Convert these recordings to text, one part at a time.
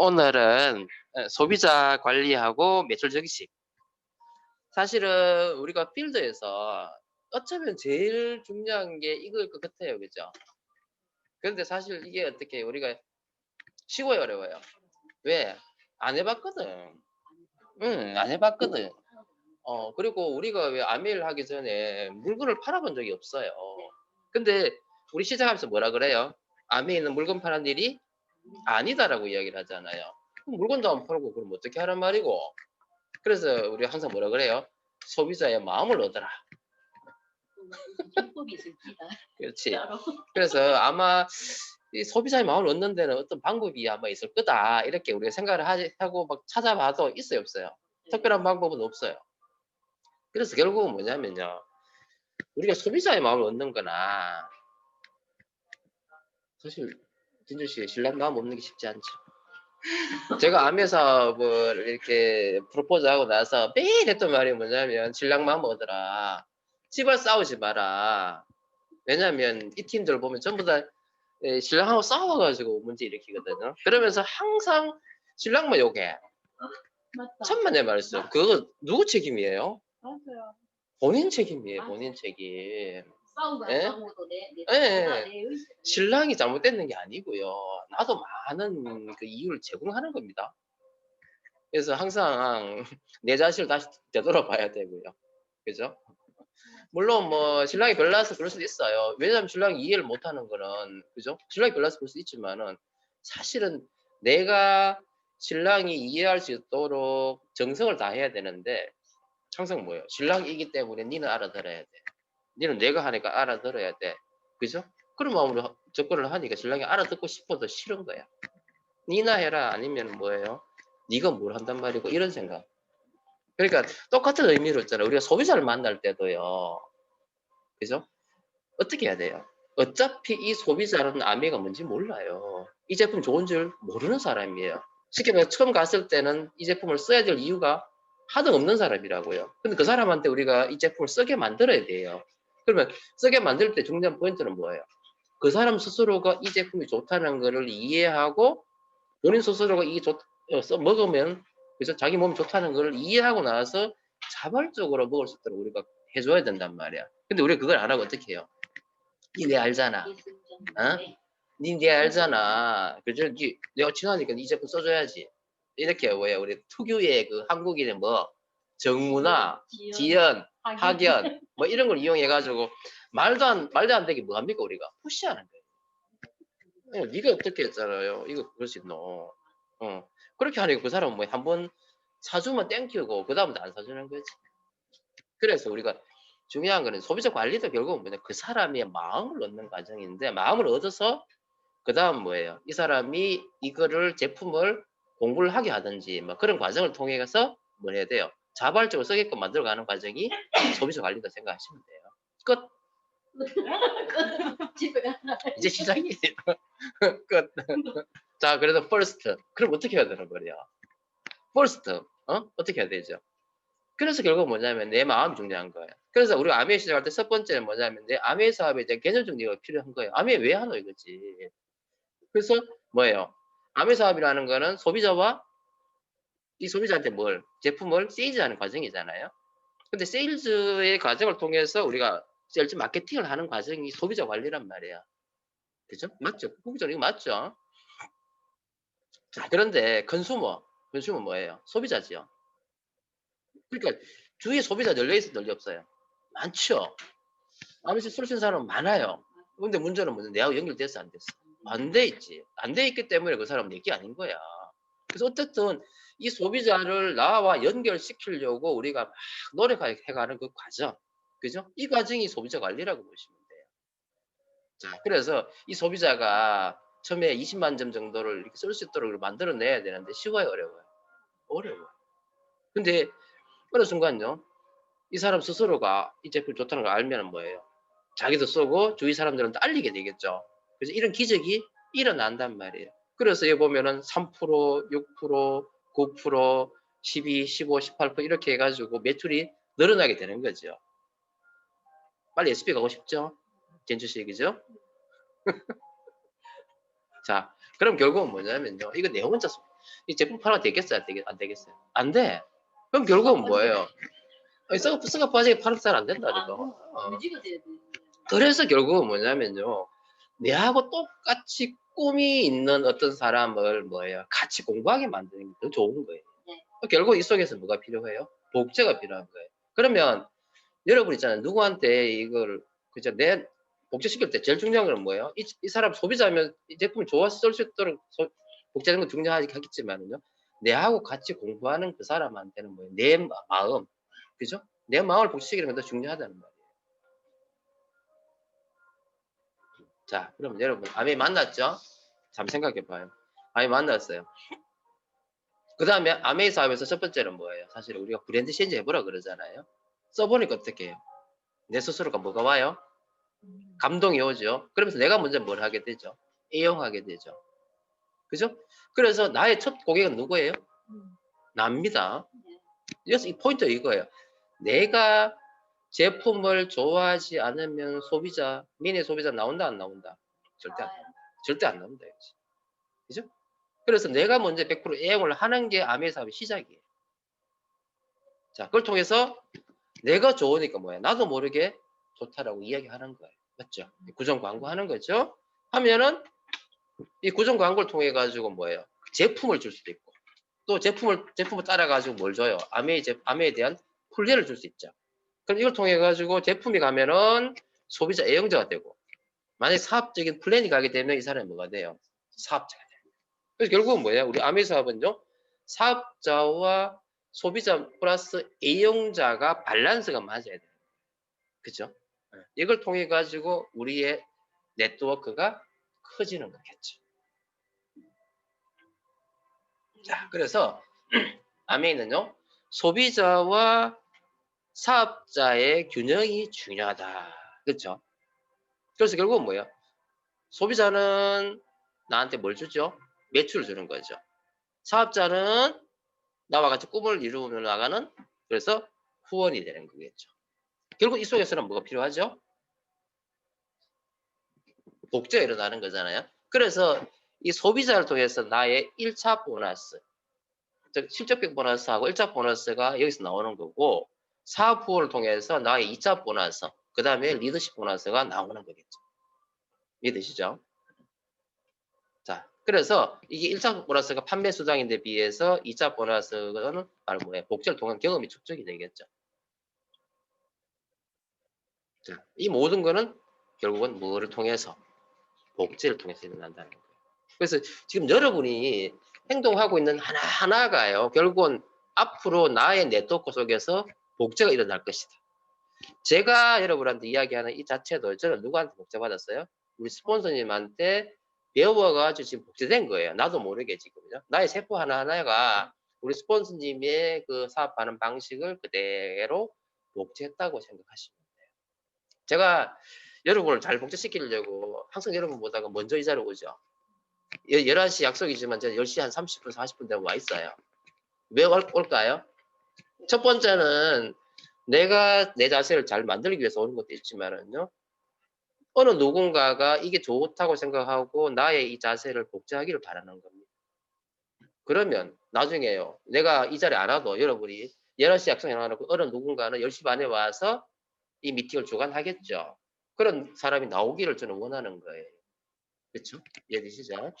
오늘은 소비자 관리하고 매출 적식. 사실은 우리가 필드에서 어쩌면 제일 중요한 게 이거일 것 같아요. 그죠? 그런데 사실 이게 어떻게 우리가 쉬워요, 어려워요? 왜? 안 해봤거든. 응, 안 해봤거든. 그리고 우리가 왜 아메일 하기 전에 물건을 팔아본 적이 없어요. 근데 우리 시작하면서 뭐라 그래요? 아메이는 물건 파는 일이 아니다라고 이야기를 하잖아요. 그럼 물건도 안 팔고 그럼 어떻게 하란 말이고? 그래서 우리 항상 뭐라 그래요? 소비자의 마음을 얻어라. 기법이 있습니다. 그렇지. 그래서 아마 이 소비자의 마음을 얻는 데는 어떤 방법이 아마 있을 거다. 이렇게 우리가 생각을 하고 막 찾아봐도 있어요, 없어요? 특별한 방법은 없어요. 그래서 결국은 뭐냐면요. 우리가 소비자의 마음을 얻는 거나 사실 진주 씨 신랑 마음 얻는 게 쉽지 않죠. 제가 암회 사업을 이렇게 프로포즈하고 나서 매일 했던 말이 뭐냐면 신랑 마음 얻어라. 집을 싸우지 마라. 왜냐면 이 팀들 보면 전부 다 신랑하고 싸워가지고 문제 일으키거든요. 그러면서 항상 신랑만 욕해. 맞다. 천만의 말씀. 그거 누구 책임이에요? 맞아요. 본인 책임이에요. 맞아요. 본인 책임. 싸우고 예? 안 싸우고도 내 예. 신랑이 잘못됐는 게 아니고요. 나도 많은 그 이유를 제공하는 겁니다. 그래서 항상 내 자신을 다시 되돌아봐야 되고요. 그죠? 물론 뭐 신랑이 별나서 그럴 수도 있어요. 왜냐하면 신랑이 이해를 못하는 거는 그죠? 신랑이 별나서 그럴 수 있지만은 사실은 내가 신랑이 이해할 수 있도록 정성을 다해야 되는데 항상 뭐예요? 신랑이기 때문에 니는 알아들어야 돼. 니는 내가 하니까 알아들어야 돼. 그죠? 그런 마음으로 접근을 하니까 신랑이 알아듣고 싶어도 싫은 거야. 니나 해라 아니면 뭐예요? 네가 뭘 한단 말이고 이런 생각. 그러니까 똑같은 의미로 있잖아요. 우리가 소비자를 만날 때도요. 그죠? 어떻게 해야 돼요? 어차피 이 소비자는 아메가 뭔지 몰라요. 이 제품 좋은 줄 모르는 사람이에요. 쉽게 말해 처음 갔을 때는 이 제품을 써야 될 이유가 하등 없는 사람이라고요. 근데 그 사람한테 우리가 이 제품을 쓰게 만들어야 돼요. 그러면 쓰게 만들 때 중요한 포인트는 뭐예요? 그 사람 스스로가 이 제품이 좋다는 것을 이해하고 본인 스스로가 이게 먹으면 그래서 자기 몸이 좋다는 걸 이해하고 나서 자발적으로 먹을 수 있도록 우리가 해줘야 된단 말이야. 근데 우리가 그걸 안 하고 어떻게 해요? 니 알잖아. 어? 니 알잖아. 그죠? 내가 친하니까 이 제품 써줘야지. 이렇게 뭐야 우리 특유의 그 한국인의 뭐 정문화, 지연, 학연 뭐 이런 걸 이용해가지고 말도 안 되게 뭐 합니까 우리가 푸시하는 거예요. 네가 어떻게 했잖아요. 이거 그럴 수 있노. 그렇게 하니까 그 사람은 뭐 한번 사주면 땡큐고 그 다음부터 안 사주는 거지. 그래서 우리가 중요한 거는 소비자 관리도 결국은 뭐냐 그 사람의 마음을 얻는 과정인데 마음을 얻어서 그 다음 뭐예요? 이 사람이 이거를 제품을 공부를 하게 하든지 뭐 그런 과정을 통해서 뭐 해야 돼요? 자발적으로 쓰게끔 만들어가는 과정이 소비자 관리다 생각하시면 돼요. 끝. 집에 가서 이제 시작이에요. 끝. 자, 그래도 first. 그럼 어떻게 해야 되는 거예요? first. 어떻게 해야 되죠? 그래서 결국 뭐냐면 내 마음이 중요한 거예요. 그래서 우리가 아메 시작할 때 첫 번째는 뭐냐면 내 아메 사업에 대한 개념 정리가 필요한 거예요. 아메 왜 하노 이거지. 그래서 뭐예요? 아메 사업이라는 거는 소비자와 이 소비자한테 제품을 세일즈하는 과정이잖아요. 근데 세일즈의 과정을 통해서 우리가 세일즈 마케팅을 하는 과정이 소비자 관리란 말이야. 그죠? 맞죠? 구구절 이거 맞죠? 자, 그런데 컨슈머 뭐예요? 소비자지요. 그러니까 주위에 소비자 널려 있어 널리 없어요? 많죠. 아무튼 쏠신 사람은 많아요. 근데 문제는 뭐냐? 내하고 연결됐어 안 됐어? 안 돼 있지. 안 돼 있기 때문에 그 사람은 내게 아닌 거야. 그래서 어쨌든 이 소비자를 나와 연결시키려고 우리가 막 노력해가는 그 과정. 그죠? 이 과정이 소비자 관리라고 보시면 돼요. 자, 그래서 이 소비자가 처음에 20만 점 정도를 이렇게 쓸 수 있도록 만들어내야 되는데 쉬워요, 어려워요? 어려워요. 근데 어느 순간요, 이 사람 스스로가 이 제품이 좋다는 걸 알면 뭐예요? 자기도 쓰고 주위 사람들은 알리게 되겠죠. 그래서 이런 기적이 일어난단 말이에요. 그래서 여기 보면은 3%, 6%, 9%, 12, 15, 18% 이렇게 해가지고 매출이 늘어나게 되는 거죠. 빨리 SP 가고 싶죠? 젠주씨, 그죠? 자, 그럼 결국은 뭐냐면요. 이거 내 혼자 이 제품 팔아도 되겠어요? 안 되겠어요? 안 돼. 그럼 결국은 뭐예요? 썩어 빠지게 팔아도 잘 안 된다니까. 유지가 돼야 돼. 그래서 결국은 뭐냐면요. 내하고 똑같이 꿈이 있는 어떤 사람을 뭐예요? 같이 공부하게 만드는 게 더 좋은 거예요. 네. 결국 이 속에서 뭐가 필요해요? 복제가 필요한 거예요. 그러면 여러분 있잖아요. 누구한테 이걸 그죠? 내 복제시킬 때 제일 중요한 건 뭐예요? 이 사람 소비자면 이 제품을 좋아서 쓸 수 있도록 복제하는 건 중요하겠지만요. 내하고 같이 공부하는 그 사람한테는 뭐예요? 내 마음, 그죠? 내 마음을 복제시키는 게 더 중요하다는 말이에요. 자, 그럼 여러분 아메 만났죠? 잠 생각해봐요. 아메 만났어요. 그 다음에 아메이 사업에서 첫 번째는 뭐예요? 사실 우리가 브랜드 체인지 해보라 그러잖아요. 써보니까 어떻게 해요? 내 스스로가 뭐가 와요? 감동이 오죠. 그러면서 내가 먼저 뭘 하게 되죠? 애용하게 되죠. 그죠? 그래서 나의 첫 고객은 누구예요? 납니다. 그래서 이 포인트 이거예요. 내가 제품을 좋아하지 않으면 소비자, 미니 소비자 나온다 안 나온다? 절대 안 나온다. 절대 안 나온다. 그죠? 그래서 내가 먼저 100% 애용을 하는 게 아메 사업의 시작이에요. 자, 그걸 통해서 내가 좋으니까 뭐야? 나도 모르게 좋다라고 이야기하는 거예요. 맞죠? 구정 광고하는 거죠. 하면은 이 구정 광고를 통해 가지고 뭐예요? 제품을 줄 수도 있고 또 제품을 따라 가지고 뭘 줘요? 아메에 대한 훈련을 줄 수 있죠. 그럼 이걸 통해 가지고 제품이 가면은 소비자 애용자가 되고 만약에 사업적인 플랜이 가게 되면 이 사람이 뭐가 돼요? 사업자가 돼요. 그래서 결국은 뭐예요? 우리 아메 사업은요. 사업자와 소비자 플러스 애용자가 밸런스가 맞아야 돼요. 그죠? 이걸 통해 가지고 우리의 네트워크가 커지는 거겠죠. 자, 그래서 아메이는요. 소비자와 사업자의 균형이 중요하다. 그렇죠? 그래서 결국은 뭐예요? 소비자는 나한테 뭘 주죠? 매출을 주는 거죠. 사업자는 나와 같이 꿈을 이루며 나가는 그래서 후원이 되는 거겠죠. 결국 이 속에서는 뭐가 필요하죠? 복제가 일어나는 거잖아요. 그래서 이 소비자를 통해서 나의 1차 보너스, 즉 실적비 보너스하고 1차 보너스가 여기서 나오는 거고 사업 후원을 통해서 나의 2차 보너스, 그 다음에 리더십 보너스가 나오는 거겠죠. 이해되시죠? 자, 그래서 이게 1차 보너스가 판매 수당인데 비해서 2차 보너스는 바로 뭐예요? 복제를 통한 경험이 축적이 되겠죠. 자, 이 모든 거는 결국은 뭐를 통해서? 복제를 통해서 일어난다는 거예요. 그래서 지금 여러분이 행동하고 있는 하나하나가요. 결국은 앞으로 나의 네트워크 속에서 복제가 일어날 것이다. 제가 여러분한테 이야기하는 이 자체도 저는 누구한테 복제받았어요? 우리 스폰서님한테 배워가지고 지금 복제된 거예요. 나도 모르게 지금요. 나의 세포 하나하나가 우리 스폰서님의 그 사업하는 방식을 그대로 복제했다고 생각하시면 돼요. 제가 여러분을 잘 복제시키려고 항상 여러분보다가 먼저 이 자리에 오죠. 11시 약속이지만 제가 10시 한 30분, 40분 되면 와 있어요. 왜 올까요? 첫 번째는 내가 내 자세를 잘 만들기 위해서 오는 것도 있지만은요. 어느 누군가가 이게 좋다고 생각하고 나의 이 자세를 복제하기를 바라는 겁니다. 그러면 나중에요. 내가 이 자리에 안 와도 여러분이 11시 약속 해놔놓고 어느 누군가는 10시 반에 와서 이 미팅을 주관하겠죠. 그런 사람이 나오기를 저는 원하는 거예요. 그렇죠? 이해되시죠?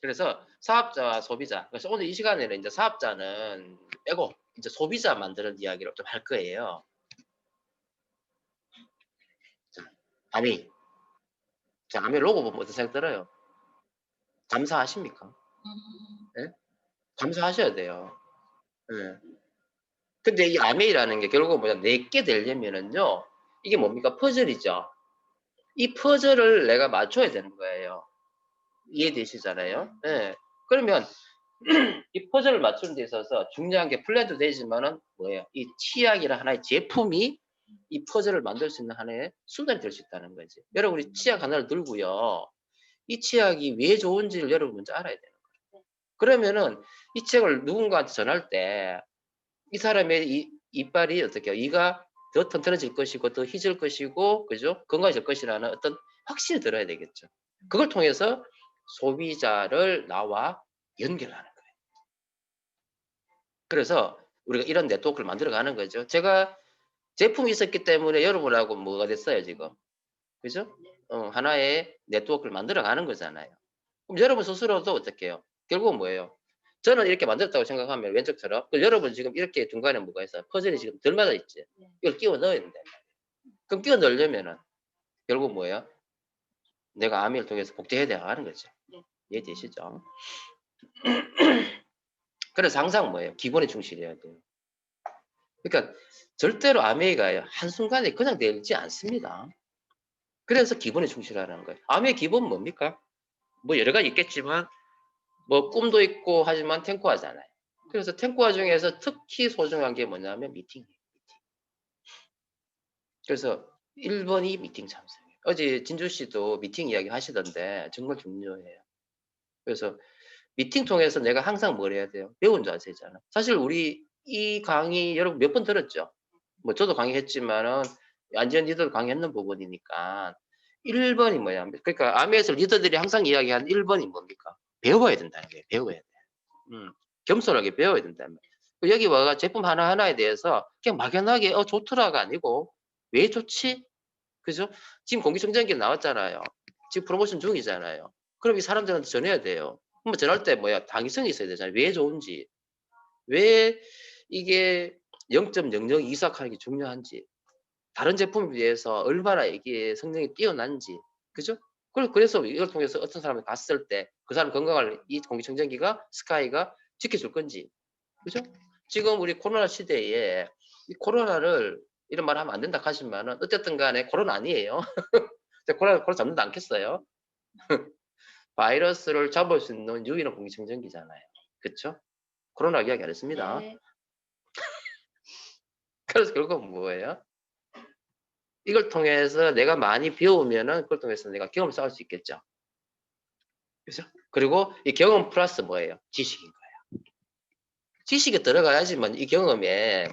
그래서 사업자와 소비자. 그래서 오늘 이 시간에는 이제 사업자는 빼고 이제 소비자 만드는 이야기를 좀 할 거예요. 자, 아미. 자, 아미 로고 보면 어떤 생각 들어요? 감사하십니까? 네? 감사하셔야 돼요. 네. 근데 이 아메이라는 게 결국은 뭐냐, 내게 되려면은요, 이게 뭡니까? 퍼즐이죠. 이 퍼즐을 내가 맞춰야 되는 거예요. 이해되시잖아요? 네. 그러면 이 퍼즐을 맞추는 데 있어서 중요한 게 플랜도 되지만은 뭐예요? 이 치약이라 하나의 제품이 이 퍼즐을 만들 수 있는 하나의 수단이 될 수 있다는 거지. 여러분, 우리 치약 하나를 들고요. 이 치약이 왜 좋은지를 여러분 먼저 알아야 되는 거예요. 그러면은 이 치약을 누군가한테 전할 때 이 사람의 이빨이 어떻게 해요? 이가 더 튼튼해질 것이고 더 희질 것이고 그죠? 건강해질 것이라는 어떤 확신이 들어야 되겠죠. 그걸 통해서 소비자를 나와 연결하는 거예요. 그래서 우리가 이런 네트워크를 만들어 가는 거죠. 제가 제품이 있었기 때문에 여러분하고 뭐가 됐어요, 지금. 그죠? 하나의 네트워크를 만들어 가는 거잖아요. 그럼 여러분 스스로도 어떻게 해요? 결국은 뭐예요? 저는 이렇게 만들었다고 생각하면 왼쪽처럼 여러분 지금 이렇게 중간에 뭐가 있어요? 퍼즐이 지금 덜 맞아 있지? 이걸 끼워 넣어야 된다. 그럼 끼워 넣으려면은 결국 뭐예요? 내가 아미를 통해서 복제해야 나가는 거죠. 네. 이해되시죠? 그래서 항상 뭐예요? 기본에 충실해야 돼요. 그러니까 절대로 아메이가 한순간에 그냥 되지 않습니다. 그래서 기본에 충실하라는 거예요. 아메의 기본 뭡니까? 뭐 여러 가지 있겠지만 뭐 꿈도 있고 하지만 탱고하잖아요. 그래서 탱고화 중에서 특히 소중한 게 뭐냐면 미팅이에요. 미팅. 그래서 1번이 미팅 참석이에요. 어제 진주 씨도 미팅 이야기 하시던데 정말 중요해요. 그래서 미팅 통해서 내가 항상 뭘 해야 돼요? 배운 자세잖아. 사실 우리 이 강의 여러분 몇 번 들었죠? 뭐 저도 강의했지만은 안지현 리더도 강의했는 부분이니까 1번이 뭐야? 그러니까 아미에서 리더들이 항상 이야기하는 1번이 뭡니까? 배워야 된다는 거예요. 배워야 돼. 겸손하게 배워야 된다는 거예요. 여기 와가 제품 하나하나에 대해서 그냥 막연하게 좋더라가 아니고 왜 좋지? 그죠? 지금 공기청정기 나왔잖아요. 지금 프로모션 중이잖아요. 그럼 이 사람들한테 전해야 돼요. 그럼 전할 때 뭐야? 당위성이 있어야 되잖아요. 왜 좋은지. 왜 이게 0.00 이삭하는 게 중요한지. 다른 제품에 비해서 얼마나 이게 성능이 뛰어난지. 그죠? 그래서 이걸 통해서 어떤 사람이 갔을 때 그 사람 건강을 이 공기청정기가 스카이가 지켜줄 건지. 그죠? 지금 우리 코로나 시대에 이 코로나를 이런 말 하면 안 된다 하시면은 어쨌든 간에 코로나 아니에요. 코로나 잡는다 않겠어요? 바이러스를 잡을 수 있는 유일한 공기청정기잖아요. 그쵸? 코로나 이야기 안 했습니다. 네. 그래서 결국은 뭐예요? 이걸 통해서 내가 많이 배우면은 그걸 통해서 내가 경험을 쌓을 수 있겠죠. 그죠? 그리고 이 경험 플러스 뭐예요? 지식인 거예요. 지식에 들어가야지만 이 경험에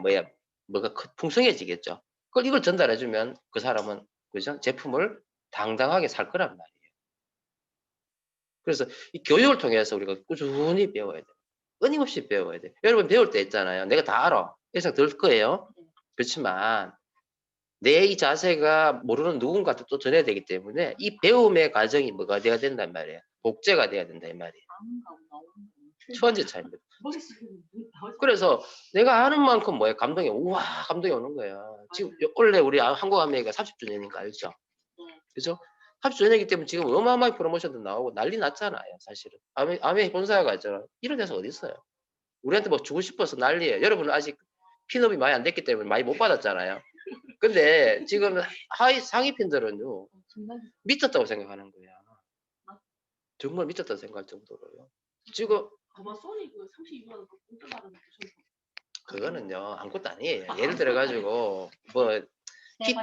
뭐가 풍성해지겠죠. 그걸 이걸 전달해주면 그 사람은 그죠? 제품을 당당하게 살 거란 말이에요. 그래서 이 교육을 통해서 우리가 꾸준히 배워야 돼요. 끊임없이 배워야 돼요. 여러분 배울 때 있잖아요. 내가 다 알아. 예상 들 거예요. 그렇지만 내 이 자세가 모르는 누군가한테 또 전해야 되기 때문에 이 배움의 과정이 뭐가 돼야 된단 말이에요. 복제가 돼야 된다 이 말이에요. 천지 차이입니다. 그래서 내가 아는 만큼 뭐예요? 감동이 우와 감동이 오는 거예요. 지금 원래 우리 한국 아메이가 30주년인 거 알죠? 그죠? 30주년이기 때문에 지금 어마어마한 프로모션도 나오고 난리 났잖아요. 사실은 아메이 본사가 있잖아. 이런 데서 어디 있어요? 우리한테 뭐 주고 싶어서 난리예요. 여러분은 아직 핀업이 많이 안 됐기 때문에 많이 못 받았잖아요. 근데 지금 상위 핀들은요 미쳤다고 생각하는 거야. 정말 미쳤다고 생각할 정도로요. 지금 아마 소니 그 32만 원 공짜 받은 거 그거는요 아무것도 아니에요. 예를 들어 가지고 뭐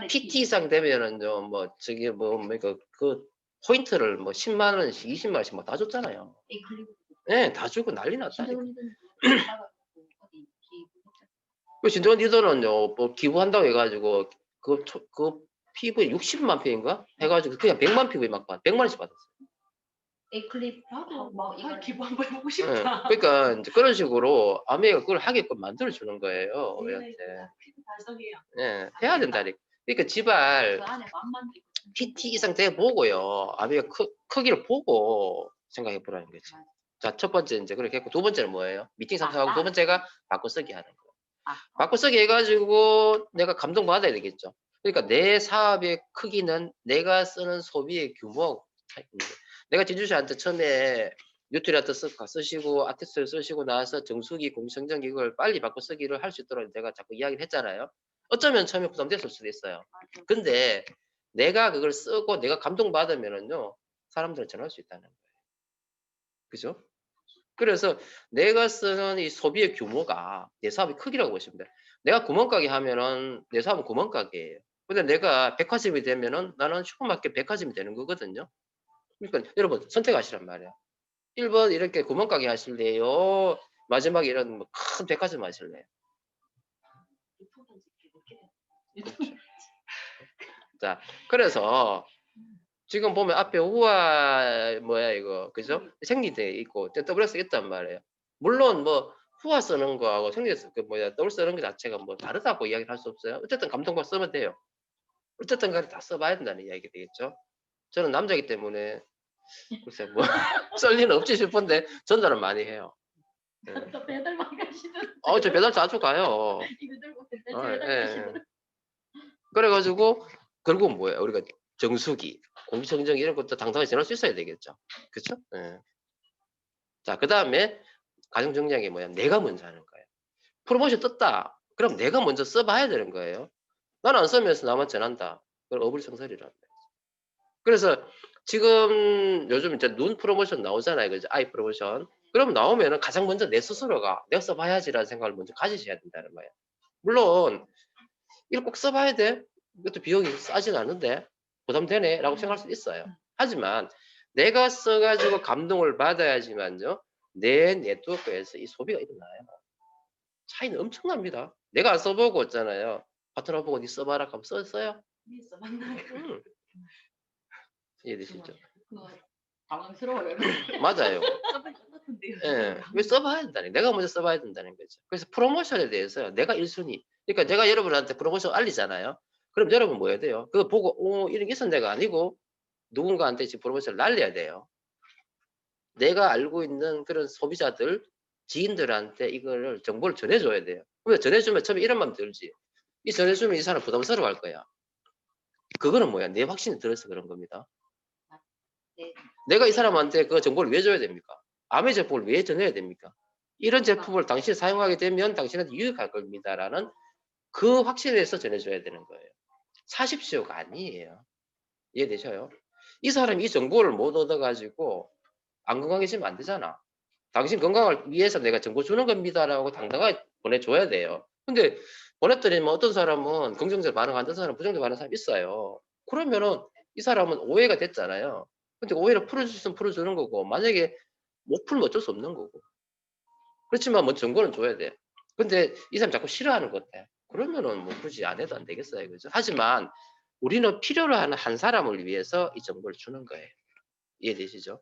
PT 이상 되면은요 뭐 저기 그 포인트를 뭐 10만 원씩 20만 원씩 막 다 줬잖아요. 네, 다 주고 난리 났다니까. 그 진정한 리더는요 뭐 기부한다고 해가지고 그 PV 60만 표인가 해가지고 그냥 100만 PV 막 100만 원씩 받았어요. 에클립 나도 뭐 아, 이거 기부 한번 해보고 네, 싶다. 그러니까 이제 그런 식으로 아메가 그걸 하게끔 만들어 주는 거예요. 네, 우리한테. 피부 달성해요. 네, 해야 된다니까. 그러니까 지발 그 안에 만만 PT 이상 돼 보고요. 아메가 크기를 보고 생각해 보라는 거지. 자, 첫 번째 이제 그렇게 했고 두 번째는 뭐예요? 미팅 참석하고 두 번째가 바꿔쓰기 하는 거. 바꿔쓰기 해가지고 내가 감동받아야 되겠죠. 그러니까 내 사업의 크기는 내가 쓰는 소비의 규모. 내가 진주씨한테 처음에 뉴트리아트 쓰시고 아티스트를 쓰시고 나서 정수기, 공성전기 이걸 빨리 바꿔쓰기를 할 수 있도록 내가 자꾸 이야기를 했잖아요. 어쩌면 처음에 부담됐을 수도 있어요. 근데 내가 그걸 쓰고 내가 감동받으면은요 사람들은 전할 수 있다는 거예요. 그죠? 그래서 내가 쓰는 이 소비의 규모가 내 사업의 크기라고 보시면 돼요. 내가 구멍가게 하면은 내 사업은 구멍가게예요. 근데 내가 백화점이 되면은 나는 슈퍼마켓 백화점이 되는 거거든요. 그러니까 여러분 선택하시란 말이에요. 1번 이렇게 구멍가게 하실래요? 마지막에 이런 뭐 큰 백화점 하실래요? 자, 그래서 지금 보면 앞에 후화 뭐야 이거 그죠? 생리대 있고 WS 있단 말이에요. 물론 뭐 후화 쓰는 거하고 생리대 그 뭐야 W 쓰는 거 자체가 뭐 다르다고 이야기를 할 수 없어요. 어쨌든 감통법 쓰면 돼요. 어쨌든 간에 다 써봐야 된다는 이야기 되겠죠. 저는 남자이기 때문에 글쎄 뭐 쓸 리는 없지 싶은데 전달은 많이 해요. 예. 또 배달만 가시는. 저 배달 자주 가요. 이거 들고 예, 배달 예. 가시는. 그래가지고 결국은 뭐예요? 우리가 정수기, 공기청정 이런 것도 당당하게 전할 수 있어야 되겠죠. 그렇죠? 예. 자, 그 다음에 가정정리하는 게 뭐야? 내가 먼저 하는 거예요. 프로모션 떴다. 그럼 내가 먼저 써봐야 되는 거예요. 나는 안 쓰면서 나만 전한다. 그건 어불성설이라는 거예요. 그래서 지금 요즘 이제 눈 프로모션 나오잖아요. 그죠? 아이 프로모션. 그럼 나오면은 가장 먼저 내 스스로가 내가 써봐야지라는 생각을 먼저 가지셔야 된다는 거예요. 물론 이걸 꼭 써봐야 돼. 이것도 비용이 싸진 않은데 부담되네 라고 생각할 수 있어요. 하지만 내가 써가지고 감동을 받아야지만요. 내 네트워크에서 이 소비가 일어나요. 차이는 엄청납니다. 내가 안 써보고 있잖아요. 파트너 보고 니 써봐라 하면 써요? 있어 만나요. 이해되시죠? 그거 당황스러워요. 맞아요. 써볼 것 같은데요. 예, 왜 써봐야 된다니. 내가 먼저 써봐야 된다는 거죠. 그래서 프로모션에 대해서 내가 1순위. 그러니까 내가 여러분한테 프로모션 알리잖아요. 그럼 여러분 뭐 해야 돼요? 그거 보고 이런 게 있었는데가 아니고 누군가한테 지금 프로모션을 날려야 돼요. 내가 알고 있는 그런 소비자들, 지인들한테 이거를 정보를 전해줘야 돼요. 그러면 전해주면 처음에 이런 마음 들지. 이 전해주면 이 사람 부담스러워 할 거야. 그거는 뭐야? 내 확신이 들어서 그런 겁니다. 네. 내가 이 사람한테 그 정보를 왜 줘야 됩니까? 암의 제품을 왜 전해야 됩니까? 이런 제품을 당신이 사용하게 되면 당신한테 유익할 겁니다라는 그 확신에서 전해줘야 되는 거예요. 사십시오가 아니에요. 이해되셔요? 이 사람이 이 정보를 못 얻어가지고 안 건강해지면 안 되잖아. 당신 건강을 위해서 내가 정보 주는 겁니다라고 당당하게 보내줘야 돼요. 근데 보냈더니 뭐 어떤 사람은 긍정적 반응하는 사람, 부정적 반응하는 사람 있어요. 그러면은 이 사람은 오해가 됐잖아요. 근데 오해를 풀어줄 수 있으면 풀어주는 거고 만약에 못 풀면 어쩔 수 없는 거고. 그렇지만 뭐 정보는 줘야 돼. 근데 이 사람 자꾸 싫어하는 것 같아. 그러면은 뭐 굳이 안 해도 안 되겠어요. 그죠? 하지만 우리는 필요로 하는 한 사람을 위해서 이 정보를 주는 거예요. 이해되시죠?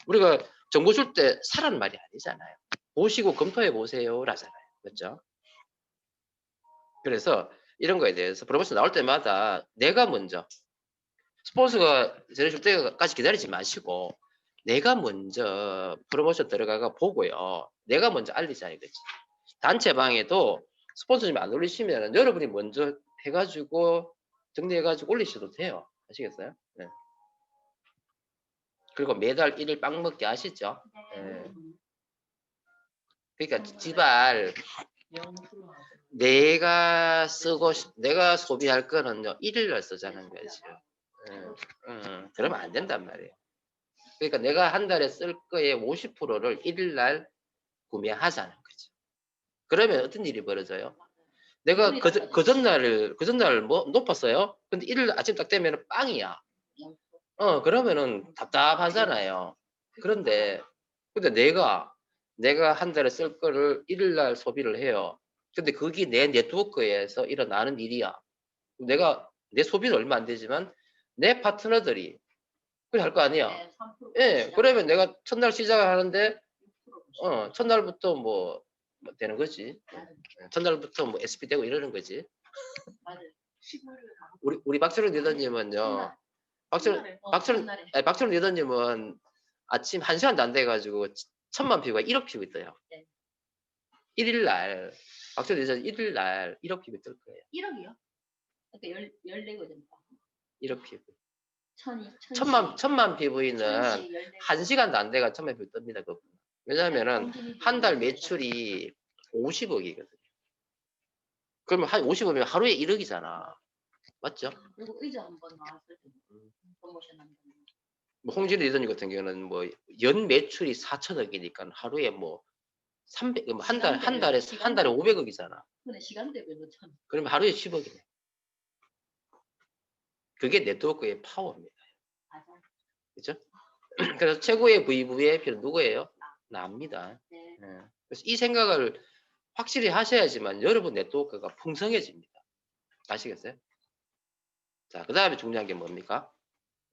우리가 정보 줄 때 사라는 말이 아니잖아요. 보시고 검토해 보세요 라잖아요. 그렇죠? 그래서 이런 거에 대해서 프로모션 나올 때마다 내가 먼저 스폰서가 전해줄 때까지 기다리지 마시고 내가 먼저 프로모션 들어가가 보고요. 내가 먼저 알리자 이거지. 단체방에도 스폰서님 안 올리시면 여러분이 먼저 해가지고 정리해가지고 올리셔도 돼요. 아시겠어요? 네. 그리고 매달 1일 빵 먹기 아시죠? 네. 그러니까 지발 내가 쓰고 내가 소비할 거는요 1일날 쓰자는 거죠. 그러면 안 된단 말이에요. 그러니까 내가 한 달에 쓸 거의 50%를 1일날 구매하자는 거죠. 그러면 어떤 일이 벌어져요? 내가 그 전날 뭐 높았어요? 근데 1일 아침 딱 되면 빵이야. 그러면은 답답하잖아요. 그런데 내가 한 달에 쓸 거를 1일날 소비를 해요. 근데 그게 내 네트워크에서 일어나는 일이야. 내가 내 소비는 얼마 안 되지만 내 파트너들이 그래 할 거 아니야. 예, 그러면 내가 첫날 시작을 하는데 첫날부터 뭐 되는 거지. 첫날부터 뭐 SP 되고 이러는 거지. 우리 박철훈 리더님은요. 박철훈 리더님은 아침 1시간도 안 돼가지고 1000만 피부가 1억 피부 있어요. 1일날 박철훈 리더님 1일날 1억 피부 뜰 거예요. 1억이요? 그러니까 14거든요. 1억 피부. 1000만 1000만 PV는 1시간도 안 돼가 1000만 PV 뜹니다. 그거. 왜냐면은 한 달 매출이 50억이거든요. 그러면 한 50억이면 하루에 1억이잖아. 맞죠? 그리고 의자 한번 나왔을 때 프로모션 한번. 뭐 홍진희 리더님 같은 경우는 뭐 연 매출이 4천억이니까 하루에 뭐 300, 한 달에 500억이잖아. 근데 시간대별로 참. 그러면 하루에 10억이네. 그게 네트워크의 파워입니다. 맞아요. 그렇죠? 그래서 최고의 VVIP는 누구예요? 나입니다. 네. 그래서 이 생각을 확실히 하셔야지만 여러분 네트워크가 풍성해집니다. 아시겠어요? 자, 그 다음에 중요한 게 뭡니까?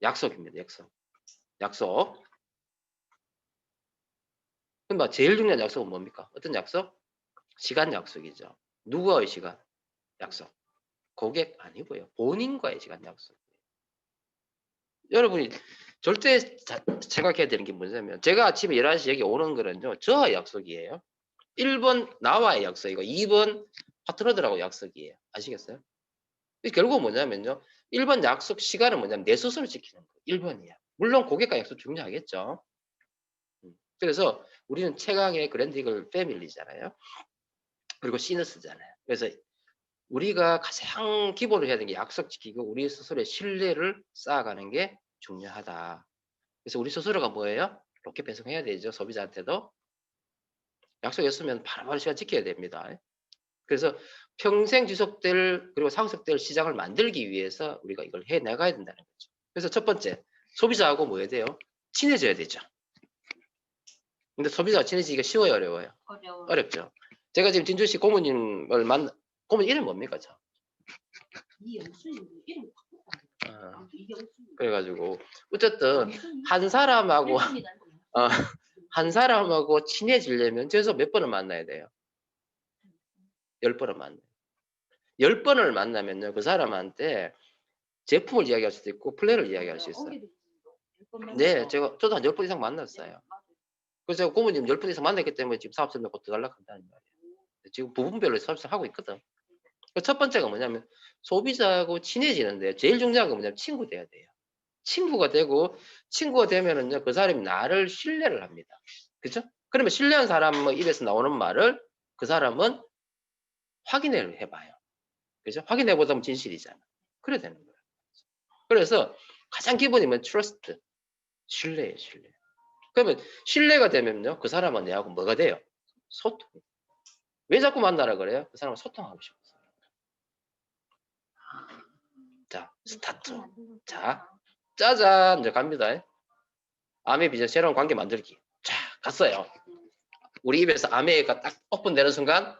약속입니다. 약속. 그럼 제일 중요한 약속은 뭡니까? 어떤 약속? 시간 약속이죠. 누구와의 시간 약속? 고객 아니고요. 본인과의 시간 약속. 여러분이 절대 생각해야 되는 게 뭐냐면 제가 아침에 11시 여기 오는 거는요. 저와의 약속이에요. 1번 나와의 약속이고 2번 파트너들하고 약속이에요. 아시겠어요? 결국 뭐냐면요. 1번 약속 시간은 뭐냐면 내 스스로 지키는 거. 1번이야. 물론 고객과 약속 중요하겠죠. 그래서 우리는 최강의 그랜드 이글 패밀리잖아요. 그리고 시너스잖아요. 그래서 우리가 가장 기본으로 해야 되는 게 약속 지키고 우리 스스로의 신뢰를 쌓아가는 게 중요하다. 그래서 우리 스스로가 뭐예요? 로켓 배송해야 되죠. 소비자한테도. 약속했으면 바로바로 시간 지켜야 됩니다. 그래서 평생 지속될 그리고 상속될 시장을 만들기 위해서 우리가 이걸 해나가야 된다는 거죠. 그래서 첫 번째, 소비자하고 뭐 해야 돼요? 친해져야 되죠. 근데 소비자가 친해지기가 쉬워요, 어려워요? 어려워. 어렵죠. 제가 지금 진주시 고모님을 고모님 이름 뭡니까? 저? 이영수님 이름 아, 이영수. 그래가지고 어쨌든 한 사람하고 한 사람하고 친해지려면 최소 몇 번을 만나야 돼요? 10번을 만나요. 10번을 만나면요, 그 사람한테 제품을 이야기할 수도 있고 플랜을 이야기할 수 있어요. 네, 저도 한 10번 이상 만났어요. 그래서 제가 고모님 10번 이상 만났기 때문에 지금 사업소 맺고 들어가려고 한다는 말이에요. 지금 부분별로 사업소 하고 있거든. 첫 번째가 뭐냐면 소비자하고 친해지는데 제일 중요한 건 뭐냐면 친구 돼야 돼요. 친구가 되면은요, 그 사람이 나를 신뢰를 합니다. 그죠? 그러면 신뢰한 사람 입에서 나오는 말을 그 사람은 확인을 해봐요. 그죠? 확인해보자면 진실이잖아. 그래야 되는 거예요. 그래서 가장 기본이 뭐 트러스트, 신뢰예요, 신뢰. 그러면 신뢰가 되면요, 그 사람은 내하고 뭐가 돼요? 소통. 왜 자꾸 만나라 그래요? 그 사람은 소통하고 싶었어요. 자, 스타트. 자, 짜잔, 이제 갑니다. 아메 비전 새로운 관계 만들기. 자, 갔어요. 우리 입에서 아메가 딱 오픈되는 순간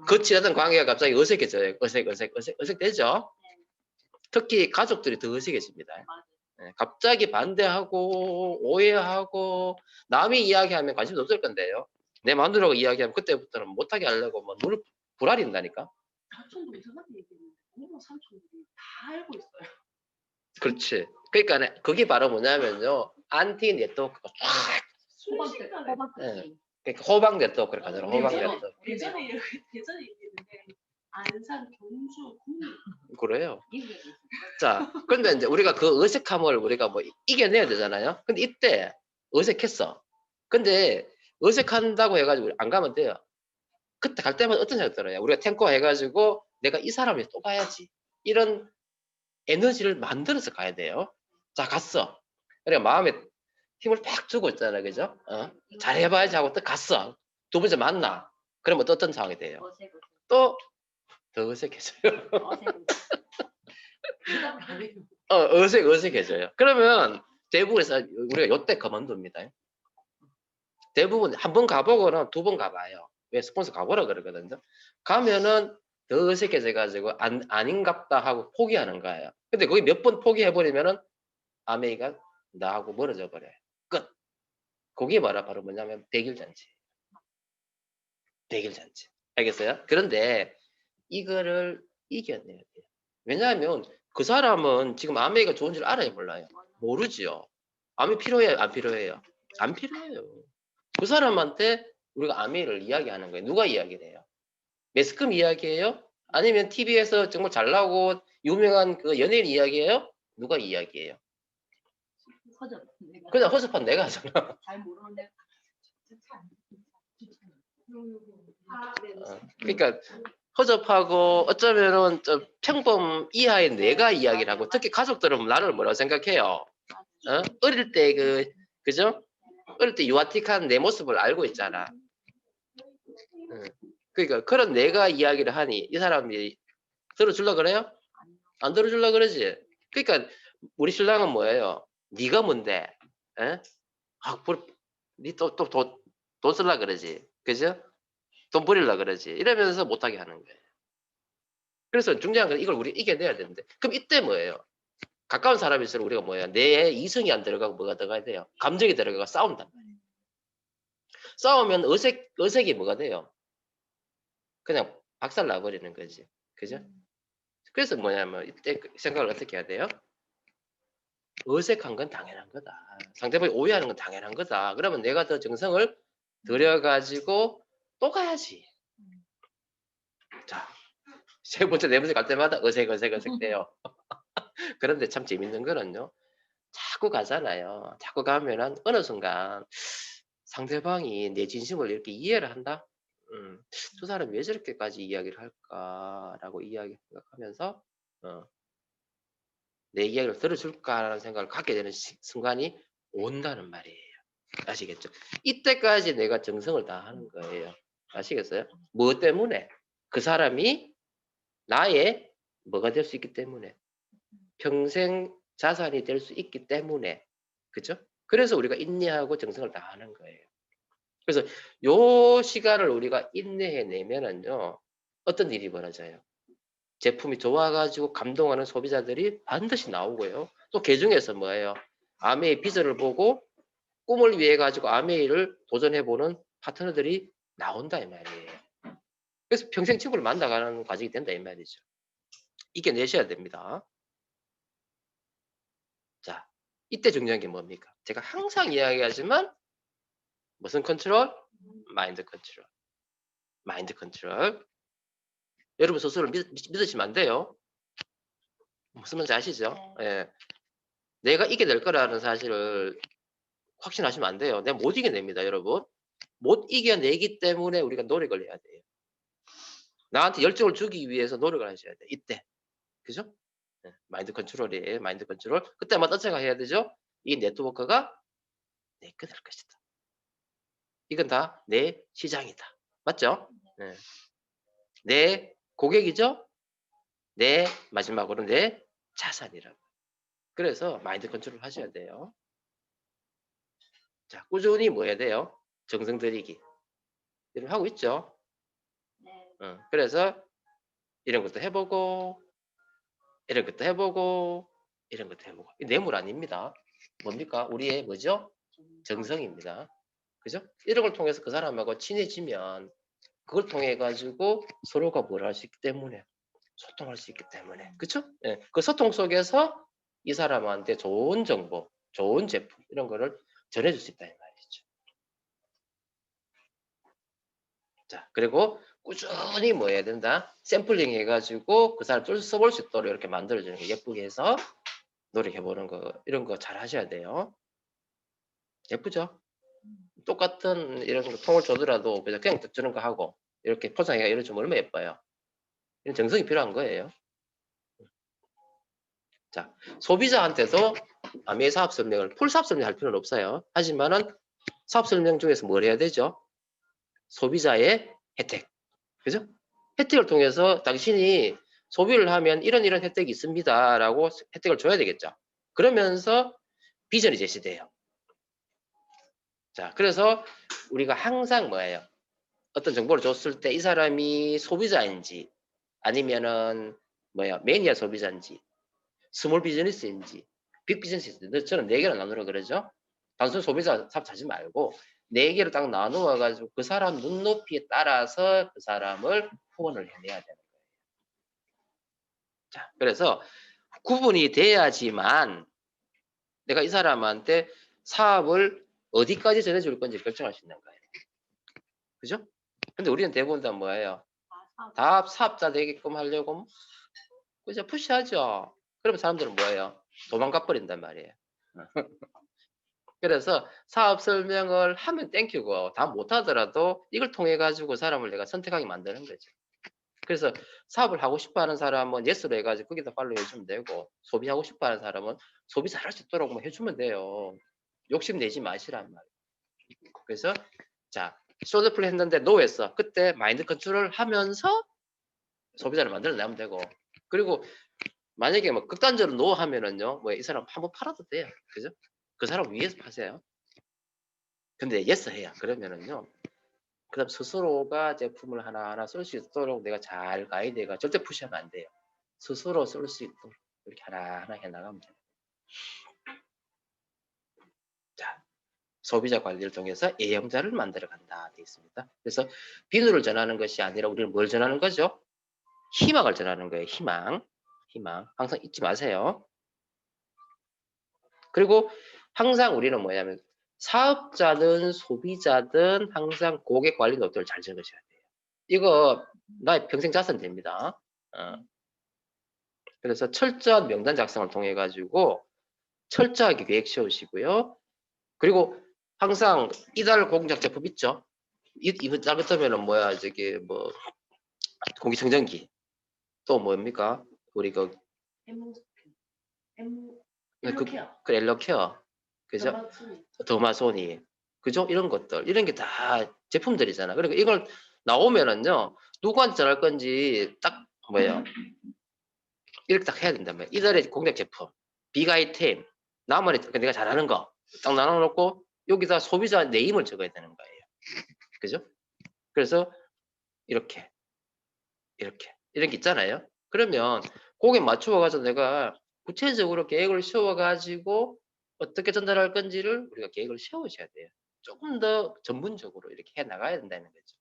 거칠었던 관계가 갑자기 어색해져요. 어색되죠? 특히 가족들이 더 어색해집니다. 네, 갑자기 반대하고 오해하고 남이 이야기하면 관심도 없을 건데요. 내 마누라가 이야기하면 그때부터는 못하게 하려고 뭐 눈을 부라린다니까. 삼촌도 이상하게 얘기했는데 부모 삼촌들이 다 알고 있어요. 그렇지. 그러니까 그게 바로 뭐냐면요. 안티 네트워크가 쫙. 네. 그러니까 호박 네트워크를 가져라. 호박 네트워크. 예전에 얘기했는데 안산, 경주, 국립 그래요. 자, 근데 이제 우리가 그 어색함을 우리가 뭐 이겨내야 되잖아요. 근데 이때 어색했어. 근데 어색한다고 해가지고 안 가면 돼요. 그때 갈 때마다 어떤 생각 들어요? 우리가 탱커 해가지고 내가 이 사람이 또 가야지. 이런 에너지를 만들어서 가야 돼요. 자, 갔어. 그러니까 마음에 힘을 팍 주고 있잖아, 그죠? 잘해봐야지 하고 또 갔어. 두 번째 만나. 그러면 또 어떤 상황이 돼요? 또 더 어색해져요. 어색해져요. 그러면 대부분에서 우리가 요때 그만둡니다. 대부분 한 번 가보거나 두 번 가봐요. 왜 스폰서 가보라 그러거든요. 가면은 더 어색해져가지고 아닌갑다 하고 포기하는 거예요. 근데 거기 몇 번 포기해버리면은 아메이가 나하고 멀어져 버려요. 끝. 그게 바로 뭐냐면 백일잔치. 백일잔치. 알겠어요? 그런데 이거를 이겨내야 돼요. 왜냐하면 그 사람은 지금 아메이가 좋은지를 알아야 몰라요. 모르지요. 아메이 필요해요? 안 필요해요? 안 필요해요. 그 사람한테 우리가 아메이를 이야기하는 거예요. 누가 이야기를 해요? 매스컴 이야기해요? 아니면 TV에서 정말 잘 나오고 유명한 그 연예인 이야기해요? 누가 이야기해요? 그냥 허접한 내가 하잖아. 잘 모르는데 그러니까 허접하고 어쩌면은 좀 평범 이하의 내가 이야기를 하고 특히 가족들은 나를 뭐라고 생각해요? 어릴 때 그죠? 어릴 때 유아틱한 내 모습을 알고 있잖아. 그러니까 그런 내가 이야기를 하니 이 사람이 들어줄라 그래요? 안 들어줄라 그러지. 그러니까 우리 신랑은 뭐예요? 네가 뭔데? 니또돈 쓸라 그러지. 그죠? 돈 버릴라 그러지. 이러면서 못하게 하는 거예요. 그래서 중요한 건 이걸 우리 이겨내야 되는데. 그럼 이때 뭐예요? 가까운 사람일수록 우리가 뭐야? 내 이성이 안 들어가고 뭐가 들어가야 돼요? 감정이 들어가고 싸운단 말이에요. 싸우면 어색이 뭐가 돼요? 그냥 박살 나버리는 거지. 그죠? 그래서 뭐냐면 이때 생각을 어떻게 해야 돼요? 어색한 건 당연한 거다. 상대방이 오해하는 건 당연한 거다. 그러면 내가 더 정성을 들여가지고 또 가야지. 자, 세 번째, 네 번째 갈 때마다 어색돼요. 그런데 참 재밌는 거는요. 자꾸 가잖아요. 자꾸 가면은 어느 순간 상대방이 내 진심을 이렇게 이해를 한다. 저 사람이 왜 저렇게까지 이야기를 할까라고 이야기 생각하면서 내 이야기를 들어줄까라는 생각을 갖게 되는 순간이 온다는 말이에요. 아시겠죠? 이때까지 내가 정성을 다하는 거예요. 아시겠어요? 뭐 때문에? 그 사람이 나의 뭐가 될 수 있기 때문에, 평생 자산이 될 수 있기 때문에, 그죠? 그래서 우리가 인내하고 정성을 다하는 거예요. 그래서 요 시간을 우리가 인내해내면은요, 어떤 일이 벌어져요? 제품이 좋아가지고 감동하는 소비자들이 반드시 나오고요. 또 개중에서 뭐예요? 아메이 비전을 보고 꿈을 위해 가지고 아메이를 도전해보는 파트너들이 나온다 이 말이에요. 그래서 평생 친구를 만나가는 과정이 된다 이 말이죠. 이겨내셔야 됩니다. 자, 이때 중요한 게 뭡니까? 제가 항상 이야기하지만 무슨 컨트롤? 마인드 컨트롤. 마인드 컨트롤. 여러분 스스로 믿으시면 안 돼요. 무슨 말인지 아시죠? 예. 내가 이겨낼 거라는 사실을 확신하시면 안 돼요. 내가 못 이겨냅니다, 여러분. 못 이겨내기 때문에 우리가 노력을 해야 돼요. 나한테 열정을 주기 위해서 노력을 하셔야 돼요. 이때. 그죠? 네, 마인드 컨트롤이에요. 마인드 컨트롤. 그때마다 어떻게 해야 되죠? 이 네트워크가 내 거 될 것이다. 이건 다 내 시장이다. 맞죠? 네. 내 고객이죠? 내 마지막으로 내 자산이라고. 그래서 마인드 컨트롤 하셔야 돼요. 자, 꾸준히 뭐 해야 돼요? 정성 들이기. 이런 하고 있죠? 네. 그래서 이런 것도 해보고, 이런 것도 해보고, 이런 것도 해보고. 이 뇌물 아닙니다. 뭡니까? 우리의 뭐죠? 정성입니다. 그죠? 이런 걸 통해서 그 사람하고 친해지면 그걸 통해 가지고 서로가 뭘 할 수 있기 때문에 소통할 수 있기 때문에 그쵸? 예. 그 소통 속에서 이 사람한테 좋은 정보, 좋은 제품 이런 거를 전해줄 수 있다 이 말이죠. 자, 그리고 꾸준히 뭐 해야 된다? 샘플링 해가지고 그 사람 써볼 수 있도록 이렇게 만들어주는 거 예쁘게 해서 노력해보는 거 이런 거 잘 하셔야 돼요. 예쁘죠? 똑같은 이런 거 통을 줘더라도 그냥 저런 거 하고 이렇게 포장해가 이런 좀 얼마나 예뻐요. 이런 정성이 필요한 거예요. 자, 소비자한테도 아메 사업 설명을 풀 사업 설명 할 필요는 없어요. 하지만은 사업 설명 중에서 뭘 해야 되죠? 소비자의 혜택. 그죠? 혜택을 통해서 당신이 소비를 하면 이런 혜택이 있습니다라고 혜택을 줘야 되겠죠. 그러면서 비전이 제시돼요. 자, 그래서 우리가 항상 뭐예요? 어떤 정보를 줬을 때 이 사람이 소비자인지 아니면은 뭐야 매니아 소비자인지 스몰 비즈니스인지 빅 비즈니스인지 저는 4개로 나누라 그러죠. 단순 소비자 삽하지 말고 4개로 딱 나누어 가지고 그 사람 눈높이에 따라서 그 사람을 후원을 해내야 되는 거예요. 자, 그래서 구분이 돼야지만 내가 이 사람한테 사업을 어디까지 전해줄 건지 결정할 수 있는 거예요. 그죠? 근데 우리는 대부분 다 뭐예요? 다 사업자 되게끔 하려고 그죠? 푸시하죠. 그러면 사람들은 뭐예요? 도망가 버린단 말이에요. 그래서 사업 설명을 하면 땡큐고 다 못하더라도 이걸 통해 가지고 사람을 내가 선택하게 만드는 거죠. 그래서 사업을 하고 싶어하는 사람은 예스로 해가지고 거기다 팔로우 해주면 되고 소비하고 싶어하는 사람은 소비 잘할 수 있도록 뭐 해주면 돼요. 욕심 내지 마시란 말이에요. 그래서 자 쇼드플레이 했는데 노했어. 그때 마인드 컨트롤 하면서 소비자를 만들어내면 되고 그리고 만약에 뭐 극단적으로 노 하면은요 뭐 이 사람 한번 팔아도 돼요. 그죠? 그 사람 위에서 파세요. 근데 예스 해야 그러면은요 그다음 스스로가 제품을 하나하나 쓸 수 있도록 내가 잘 가이드해가 절대 푸시하면 안 돼요. 스스로 쓸 수 있도록 이렇게 하나하나 해 나가면 돼요. 자, 소비자 관리를 통해서 A형자를 만들어 간다 되어 있습니다. 그래서 비누를 전하는 것이 아니라 우리는 뭘 전하는 거죠? 희망을 전하는 거예요. 희망. 희망. 항상 잊지 마세요. 그리고 항상 우리는 뭐냐면 사업자든 소비자든 항상 고객 관리 노트를 잘 적으셔야 돼요. 이거 나의 평생 자산 됩니다. 그래서 철저한 명단 작성을 통해 가지고 철저하게 계획 세우시고요. 그리고 항상 이달 공작 제품 있죠. 이번 달 같으면은 뭐야 저기 뭐 공기청정기 또 뭡니까 우리 그 엘로케어. 그 엘러케어 그죠? 더마소니. 더마소니 그죠? 이런 것들 이런 게 다 제품들이잖아. 그러니까 이걸 나오면은요 누구한테 전할 건지 딱 뭐예요? 이렇게 딱 해야 된단 말이야. 이달의 공작 제품, 빅 아이템, 나만의 내가 잘하는 거 딱 나눠놓고 여기다 소비자 네임을 적어야 되는 거예요. 그죠? 그래서 이렇게 이런 게 있잖아요. 그러면 거기에 맞춰가지고 내가 구체적으로 계획을 세워가지고 어떻게 전달할 건지를 우리가 계획을 세우셔야 돼요. 조금 더 전문적으로 이렇게 해 나가야 된다는 거죠.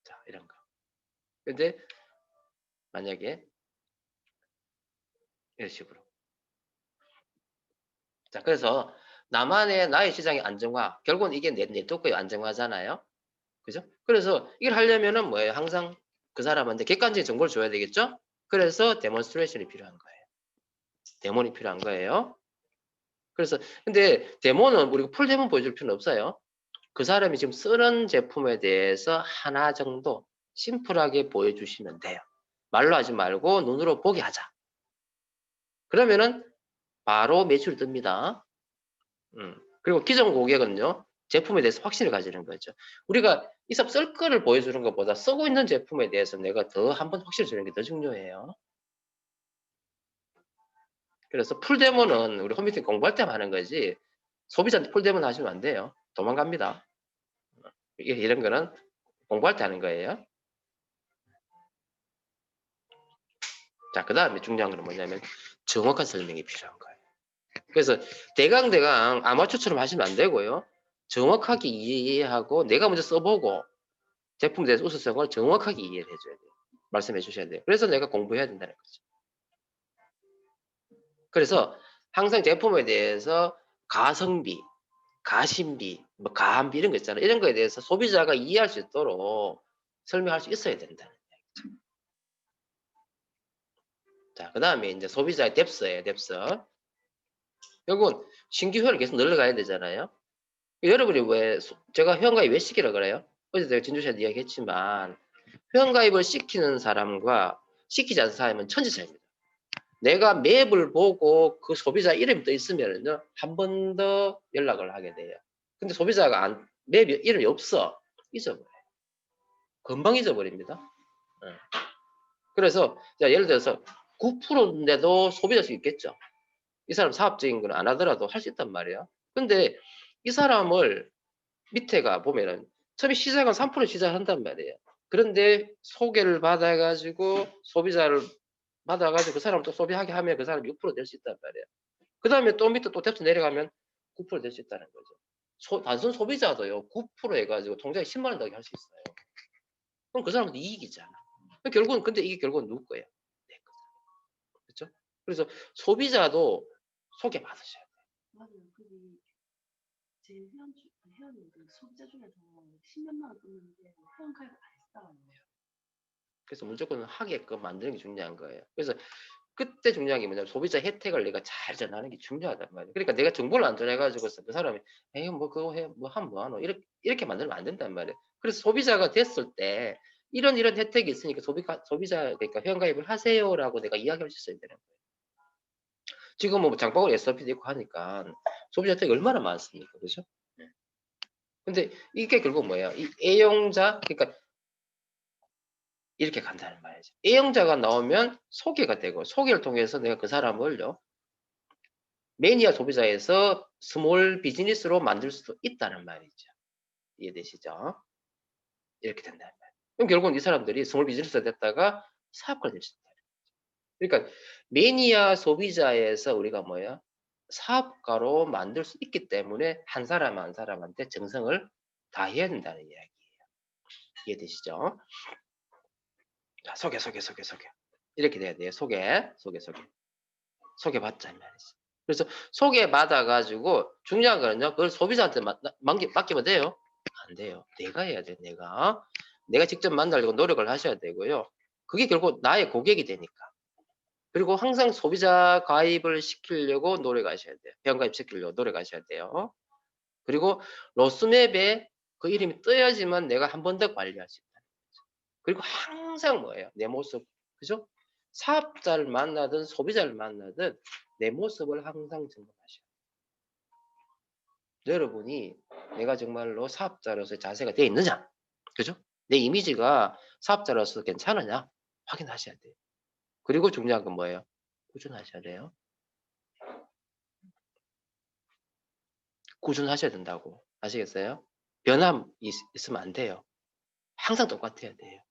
자, 이런 거. 근데 만약에 이런 식으로. 자, 그래서 나의 시장의 안정화. 결국은 이게 네트워크의 안정화잖아요. 그죠? 그래서 이걸 하려면은 뭐예요? 항상 그 사람한테 객관적인 정보를 줘야 되겠죠? 그래서 데몬스트레이션이 필요한 거예요. 데몬이 필요한 거예요. 그래서 근데 데모는 우리가 풀 데모 보여줄 필요는 없어요. 그 사람이 지금 쓰는 제품에 대해서 하나 정도 심플하게 보여주시면 돼요. 말로 하지 말고 눈으로 보게 하자. 그러면은 바로 매출이 뜹니다. 그리고 기존 고객은요. 제품에 대해서 확신을 가지는 거죠. 우리가 이 사람 쓸 거를 보여주는 것보다 쓰고 있는 제품에 대해서 내가 더 한번 확신을 주는 게 더 중요해요. 그래서 풀데모는 우리 홈미팅 공부할 때만 하는 거지 소비자한테 풀데모는 하시면 안 돼요. 도망갑니다. 이런 거는 공부할 때 하는 거예요. 자, 그 다음에 중요한 건 뭐냐면 정확한 설명이 필요한 거예요. 그래서 대강 아마추어처럼 하시면 안 되고요. 정확하게 이해하고 내가 먼저 써보고 제품에 대해서 우수성을 정확하게 이해를 해줘야 돼요. 말씀해 주셔야 돼요. 그래서 내가 공부해야 된다는 거죠. 그래서 항상 제품에 대해서 가성비, 가심비, 뭐 가한비 이런 거 있잖아요. 이런 거에 대해서 소비자가 이해할 수 있도록 설명할 수 있어야 된다는 얘기죠. 자, 그 다음에 이제 소비자의 뎁스예요, 뎁스. 결국은 신규 회원을 계속 늘려가야 되잖아요. 여러분이 왜 제가 회원가입 왜 시키라 그래요? 어제 제가 진주시한테 이야기했지만 회원가입을 시키는 사람과 시키지 않는 사람은 천지 차이입니다. 내가 맵을 보고 그 소비자 이름이 떠 있으면은요 한 번 더 연락을 하게 돼요. 근데 소비자가 맵 이름이 없어 잊어버려요. 금방 잊어버립니다. 그래서 자, 예를 들어서 9%인데도 소비자일 수 있겠죠. 이 사람 사업적인 건 안 하더라도 할 수 있단 말이에요. 근데 이 사람을 밑에가 보면은 처음에 시작은 3% 시작한단 말이에요. 그런데 소개를 받아가지고 소비자를 받아가지고 그 사람을 또 소비하게 하면 그 사람이 6%될 수 있단 말이에요. 그 다음에 또 밑에 또 탭스 내려가면 9%될 수 있다는 거죠. 단순 소비자도요 9% 해가지고 통장에 10만 원 더하게 할 수 있어요. 그럼 그 사람도 이익이잖아. 결국은 근데 이게 결국은 누구 거예요? 내 거죠. 그렇죠? 그래서 소비자도 소개 받으셔야 돼요. 맞아요. 제 회원님들 소비자 중에서 10몇만 원 끊는데 회원 가입 안 했어요. 그래서 무조건 하게끔 만드는 게 중요한 거예요. 그래서 그때 중요한 게 뭐냐면 소비자 혜택을 내가 잘 전하는 게 중요하단 말이에요. 그러니까 내가 정보를 안 전해가지고 그 사람이 에이 뭐 그거 해 뭐 하면 뭐하노 이렇게 만들면 안 된단 말이에요. 그래서 소비자가 됐을 때 이런 혜택이 있으니까 소비자 그러니까 회원가입을 하세요라고 내가 이야기할 수 있어야 되는 거예요. 지금 뭐 장바구니 SRP도 있고 하니까 소비자 혜택이 얼마나 많습니까, 그죠? 근데 이게 결국 뭐예요? 이 A용자 그러니까 이렇게 간다는 말이죠. A형자가 나오면 소개가 되고 소개를 통해서 내가 그 사람을요. 매니아 소비자에서 스몰 비즈니스로 만들 수도 있다는 말이죠. 이해되시죠? 이렇게 된다는 말이에요. 그럼 결국은 이 사람들이 스몰 비즈니스가 됐다가 사업가 될 수 있다. 그러니까 매니아 소비자에서 우리가 뭐야? 사업가로 만들 수 있기 때문에 한 사람 한 사람한테 정성을 다해야 된다는 이야기예요. 이해되시죠? 자, 소개. 이렇게 돼야 돼요. 소개받자 이 말이지. 그래서 소개받아 가지고 중요한 거는요. 그걸 소비자한테 맡기면 돼요? 안 돼요. 내가 해야 돼. 내가 직접 만나려고 노력을 하셔야 되고요. 그게 결국 나의 고객이 되니까. 그리고 항상 소비자 가입을 시키려고 노력하셔야 돼요. 회원가입 시키려고 노력하셔야 돼요. 그리고 로스맵에 그 이름이 떠야지만 내가 한 번 더 관리할 수 있다. 그리고 항상 뭐예요? 내 모습, 그죠? 사업자를 만나든 소비자를 만나든 내 모습을 항상 점검하셔야 돼요. 여러분이 내가 정말로 사업자로서의 자세가 되어 있느냐? 그죠? 내 이미지가 사업자로서 괜찮으냐? 확인하셔야 돼요. 그리고 중요한 건 뭐예요? 꾸준하셔야 돼요. 꾸준하셔야 된다고. 아시겠어요? 변함 있으면 안 돼요. 항상 똑같아야 돼요.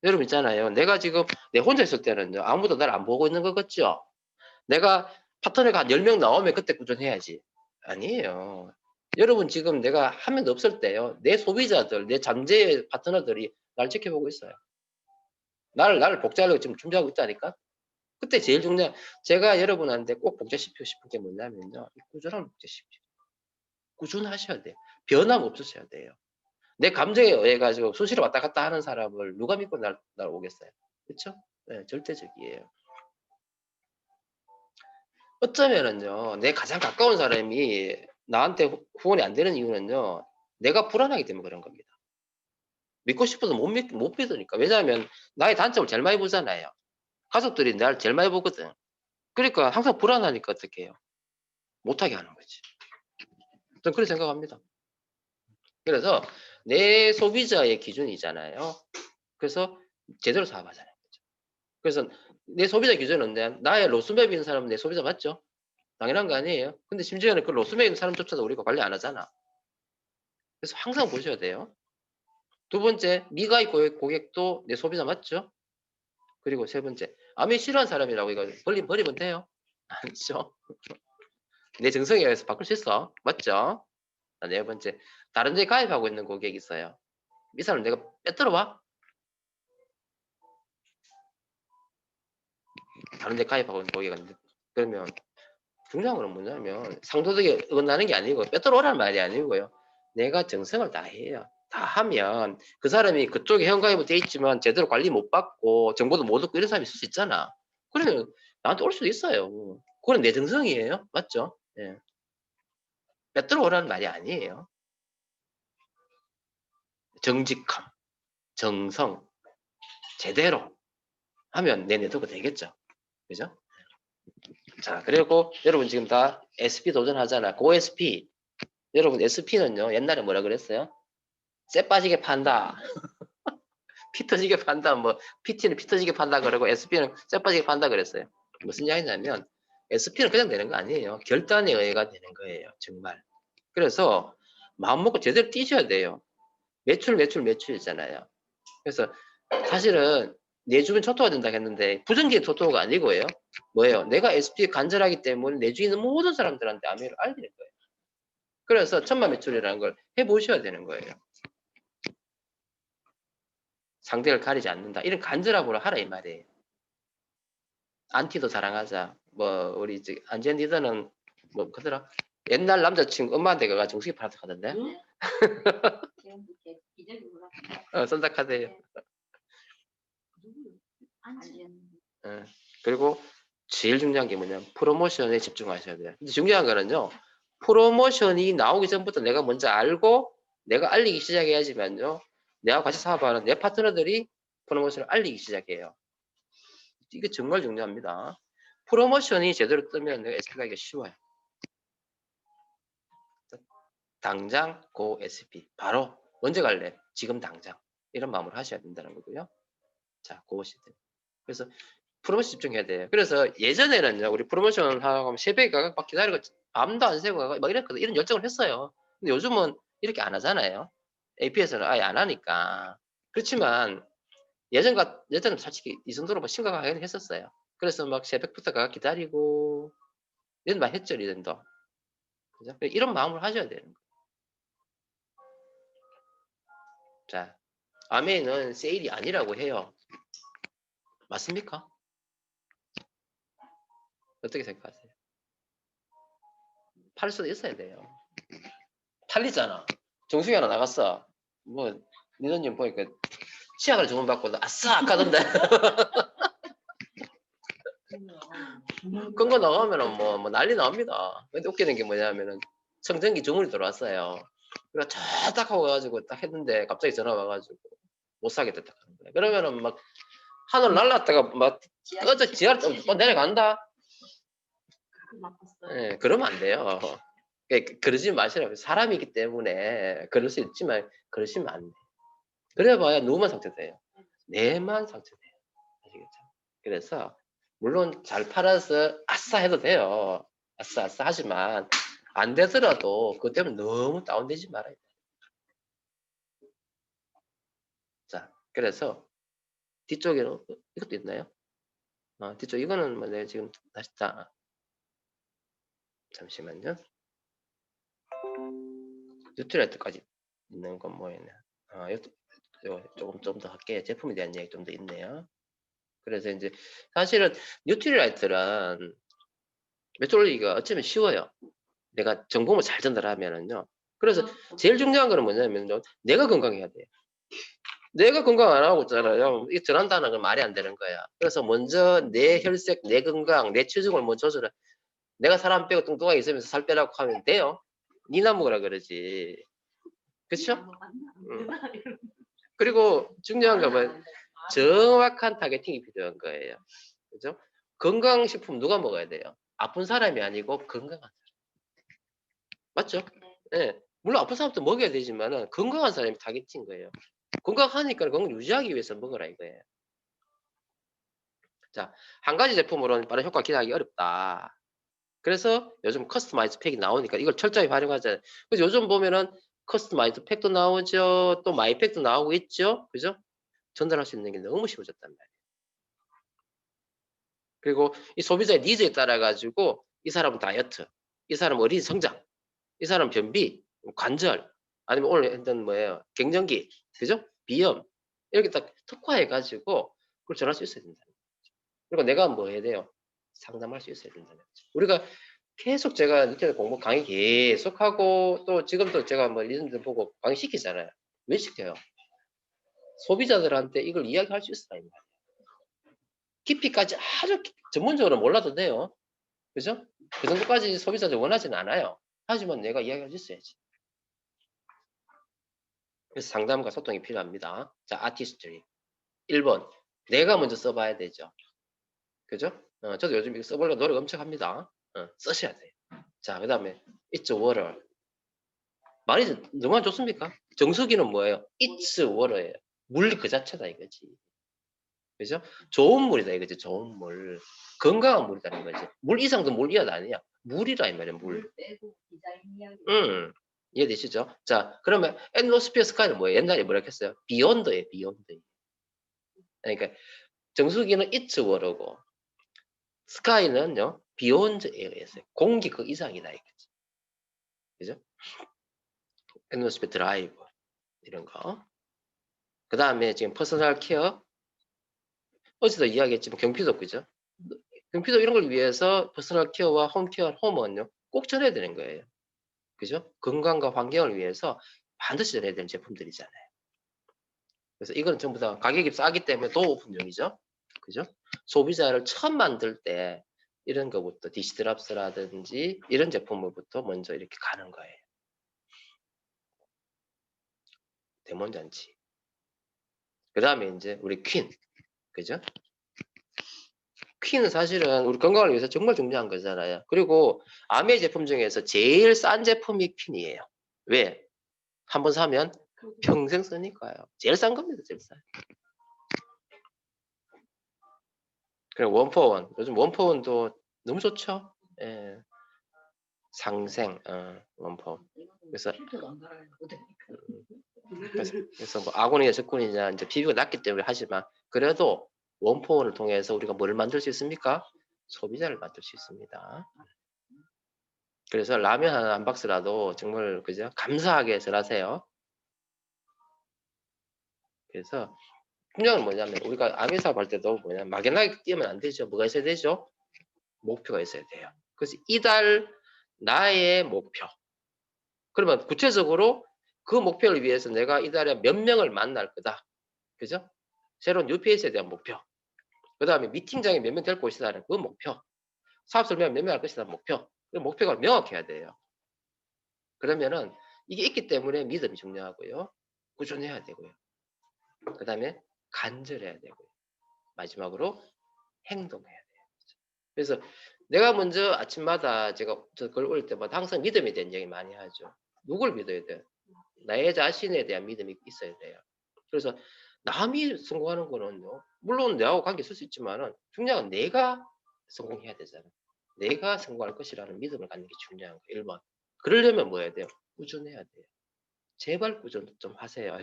여러분 있잖아요. 내가 지금 내 혼자 있을 때는요. 아무도 날 안 보고 있는 것 같죠? 내가 파트너가 한 10명 나오면 그때 꾸준해야지. 아니에요. 여러분 지금 내가 한 명도 없을 때요. 내 소비자들, 내 잠재 파트너들이 날 지켜보고 있어요. 나를 복제하려고 지금 준비하고 있다니까? 그때 제일 중요한, 제가 여러분한테 꼭 복제시키고 싶은 게 뭐냐면요. 꾸준함을 복제시키고. 꾸준하셔야 돼요. 변함 없으셔야 돼요. 내 감정에 의해 가지고 수시로 왔다 갔다 하는 사람을 누가 믿고 날 오겠어요. 그쵸? 네, 절대적이에요. 어쩌면은요, 내 가장 가까운 사람이 나한테 후원이 안 되는 이유는요, 내가 불안하기 때문에 그런 겁니다. 믿고 싶어도 못 믿으니까. 왜냐하면 나의 단점을 제일 많이 보잖아요. 가족들이 날 제일 많이 보거든. 그러니까 항상 불안하니까 어떻게 해요? 못하게 하는 거지. 저는 그렇게 생각합니다. 그래서 내 소비자의 기준이잖아요. 그래서 제대로 사업하자는 거죠. 그래서 내 소비자 기준은 나의 로스맵 있는 사람은 내 소비자 맞죠? 당연한 거 아니에요? 근데 심지어는 그 로스맵 있는 사람조차도 우리가 관리 안 하잖아. 그래서 항상 보셔야 돼요. 두 번째, 미가입 고객도 내 소비자 맞죠? 그리고 세 번째, 암이 싫어하는 사람이라고 이거 버리면 돼요? 아니죠? 내 정성에 의해서 바꿀 수 있어. 맞죠? 네 번째, 다른 데 가입하고 있는 고객이 있어요. 이 사람 내가 빼들어 봐? 다른 데 가입하고 있는 고객이 있는데, 그러면 중요한 건 뭐냐면 상도덕에 어긋나는 게 아니고 빼들어 오라는 말이 아니고요. 내가 정성을 다해요. 다 하면 그 사람이 그쪽에 회원가입은 돼 있지만 제대로 관리 못 받고 정보도 못 얻고 이런 사람이 있을 수 있잖아. 그러면 나한테 올 수도 있어요. 그건 내 정성이에요. 맞죠? 예. 빼들어 오라는 말이 아니에요. 정직함, 정성, 제대로 하면 내 네트워크 되겠죠. 그죠? 자, 그리고 여러분 지금 다 SP 도전하잖아. 고 SP. 여러분 SP는요. 옛날에 뭐라 그랬어요? 쇠 빠지게 판다. 피 터지게 판다. 뭐 PT는 피 터지게 판다 그러고 SP는 쇠 빠지게 판다 그랬어요. 무슨 이야기냐면 SP는 그냥 되는 거 아니에요. 결단에 의해가 되는 거예요. 정말. 그래서 마음 먹고 제대로 뛰셔야 돼요. 매출이잖아요. 그래서 사실은 내 주변 토토가 된다 했는데 부정기의 토토가 아니고요. 뭐예요? 내가 SP에 간절하기 때문에 내 주위 있는 모든 사람들한테 아메를 알리는 거예요. 그래서 천만 매출이라는 걸 해보셔야 되는 거예요. 상대를 가리지 않는다. 이런 간절함으로 하라 이 말이에요. 안티도 자랑하자. 뭐 우리 안전 리더는 뭐 그더라. 옛날 남자친구 엄마한테 가가 정수기 팔아서 가던데. 응? 선착하세요. 누구요? 안지. 그리고 제일 중요한 게 뭐냐면 프로모션에 집중하셔야 돼요. 근데 중요한 거는요. 프로모션이 나오기 전부터 내가 먼저 알고 내가 알리기 시작해야지만요. 내가 같이 사업하는 내 파트너들이 프로모션을 알리기 시작해요. 이게 정말 중요합니다. 프로모션이 제대로 뜨면 내가 SP 가기가 쉬워요. 당장 고 SP. 바로 언제 갈래? 지금 당장. 이런 마음으로 하셔야 된다는 거고요. 자, 그거 시스템. 그래서 프로모션 집중해야 돼요. 그래서 예전에는요, 우리 프로모션 하고 새벽에 가서 막 기다리고 밤도 안 새고 막 이랬거든. 이런 열정을 했어요. 근데 요즘은 이렇게 안 하잖아요. AP에서는 아예 안 하니까. 그렇지만 예전은 솔직히 이 정도로 뭐 심각하게 했었어요. 그래서 막 새벽부터 가 기다리고 이런 말 했죠, 리듬도. 그죠? 이런 마음을 하셔야 되는 거예요. 자, 아메이는 세일이 아니라고 해요. 맞습니까? 어떻게 생각하세요? 팔 수도 있어야 돼요. 팔리잖아. 정수기 하나 나갔어. 뭐 리더님 보니까 치약을 주문받고 아싸 가던데. 끈거 나가면은 뭐 난리 납니다. 근데 웃기는 게 뭐냐면은 청정기 주문이 들어왔어요. 그래서 쫙딱 하고 가지고 딱 했는데 갑자기 전화 와가지고 못 사겠다 하는 거야. 그러면은 막 하늘 날랐다가 막 꺼져 지하 내려간다. 예, 그러면 안 돼요. 그러지 마시라고. 사람이기 때문에 그럴 수 있지만 그러시면 안 돼. 그래봐야 누구만 상처돼요. 내만 상처돼요. 아시겠죠? 그래서 물론 잘 팔아서 아싸 해도 돼요. 아싸 아싸 하지만 안 되더라도 그것 때문에 너무 다운되지 말아야 돼. 자, 그래서 뒤쪽에는 이것도 있나요? 뒤쪽 이거는 뭐 내가 지금 다시 잠시만요. 뉴트리얼까지 있는 건 뭐였나? 조금 좀 더 할게요. 제품에 대한 이야기 좀 더 있네요. 그래서 이제 사실은 뉴트리라이트란 메트롤리기가 어쩌면 쉬워요. 내가 정보를 잘 전달하면은요. 그래서 제일 중요한 거는 뭐냐면요. 내가 건강해야 돼요. 내가 건강 안 하고 있잖아요. 이 전한다는 건 말이 안 되는 거야. 그래서 먼저 내 혈색, 내 건강, 내 체중을 먼저 조절해. 내가 사람 빼고 뚱뚱하게 있으면서 살 빼라고 하면 돼요. 니나 먹으라 그러지. 그쵸? 그리고 중요한 건 뭐예요? 정확한 타겟팅이 필요한 거예요. 그죠? 건강식품 누가 먹어야 돼요? 아픈 사람이 아니고 건강한 사람. 맞죠? 예. 물론 아픈 사람도 먹여야 되지만은 건강한 사람이 타겟인 거예요. 건강하니까 건강 유지하기 위해서 먹으라 이거예요. 자, 한 가지 제품으로는 빠른 효과 기대하기 어렵다. 그래서 요즘 커스터마이즈 팩이 나오니까 이걸 철저히 활용하잖아요. 그래서 요즘 보면은 커스터마이즈 팩도 나오죠. 또 마이팩도 나오고 있죠. 그죠? 전달할 수 있는 게 너무 쉬워졌단 말이에요. 그리고 이 소비자의 니즈에 따라 가지고 이 사람은 다이어트, 이 사람은 어린 성장, 이 사람은 변비, 관절, 아니면 오늘 했던 뭐예요? 갱년기, 그죠? 비염 이렇게 딱 특화해 가지고 그걸 전할 수 있어야 된다. 그리고 내가 뭐 해야 돼요? 상담할 수 있어야 된다는 거죠. 우리가 계속 제가 인터넷 공부 강의 계속하고 또 지금도 제가 뭐 리듬들 보고 강의 시키잖아요. 왜 시켜요? 소비자들한테 이걸 이야기할 수 있어야 된다. 깊이까지 아주 전문적으로 몰라도 돼요. 그죠? 그 정도까지 소비자들이 원하지는 않아요. 하지만 내가 이야기할 수 있어야지. 그래서 상담과 소통이 필요합니다. 자, 아티스트리. 1번. 내가 먼저 써봐야 되죠. 그죠? 저도 요즘 이거 써보려고 노력 엄청 합니다. 쓰셔야 돼요. 자, 그 다음에 It's water. 말이 너무 좋습니까? 정수기는 뭐예요? It's water예요. 물 그 자체다 이거지. 그죠? 좋은 물이다 이거지. 좋은 물. 건강한 물이라는 거지. 물 이상도 물 이하도 아니야. 물이라 이 말이야. 물. 이해되시죠? 자, 그러면 atmosphere sky는 뭐예요? 옛날에 뭐라 했어요? beyond예요. beyond. 그러니까 정수기는 it's water고 sky는요 beyond air였어요. 공기 그 이상이다 이거지. 그죠? atmosphere drive 이런 거. 그 다음에 지금 퍼스널 케어 어제도 이야기했지만 경피도 그죠? 경피도 이런 걸 위해서 퍼스널 케어와 홈 케어, 홈은요 꼭 전해야 되는 거예요. 그죠? 건강과 환경을 위해서 반드시 전해야 되는 제품들이잖아요. 그래서 이건 전부 다 가격이 싸기 때문에 도오픈용이죠. 그죠? 소비자를 처음 만들 때 이런 거부터 디시드랍스라든지 이런 제품부터 먼저 이렇게 가는 거예요. 대문잔치. 그 다음에 이제 우리 퀸. 그죠? 퀸은 사실은 우리 건강을 위해서 정말 중요한 거잖아요. 그리고 아메 제품 중에서 제일 싼 제품이 퀸이에요. 왜? 한번 사면 평생 쓰니까요. 제일 싼 겁니다. 제일 싼. 그리고 원포원. 요즘 원포원도 너무 좋죠. 예. 상생, 원포원. 그래서 뭐 아군이냐 적군이냐 이제 비교가 낮기 때문에 하지만 그래도 원포원을 통해서 우리가 뭘 만들 수 있습니까? 소비자를 만들 수 있습니다. 그래서 라면 한 박스라도 정말 그죠? 감사하게 전하세요. 그래서 중요한 건 뭐냐면 우리가 아미 사업할 때도 뭐냐면 막연하게 뛰면 안 되죠. 뭐가 있어야 되죠? 목표가 있어야 돼요. 그래서 이달 나의 목표. 그러면 구체적으로 그 목표를 위해서 내가 이달에 몇 명을 만날 거다. 그죠? 새로운 뉴페이스에 대한 목표. 그 다음에 미팅장에 몇 명 될 것이다는 그 목표. 사업 설명 몇 명 할 것이다는 목표. 그 목표가 명확해야 돼요. 그러면은 이게 있기 때문에 믿음이 중요하고요. 꾸준해야 되고요. 그 다음에 간절해야 되고요. 마지막으로 행동해야 돼요. 그래서 내가 먼저 아침마다 제가 글 올릴 때마다 항상 믿음에 대한 얘기 많이 하죠. 누굴 믿어야 돼요? 나의 자신에 대한 믿음이 있어야 돼요. 그래서 남이 성공하는 거는요. 물론 내하고 관계 있을 수 있지만은 중요한 건 내가 성공해야 되잖아. 내가 성공할 것이라는 믿음을 갖는 게 중요한 거예요. 1번. 그러려면 뭐 해야 돼요? 꾸준해야 돼요. 제발 꾸준 좀 하세요.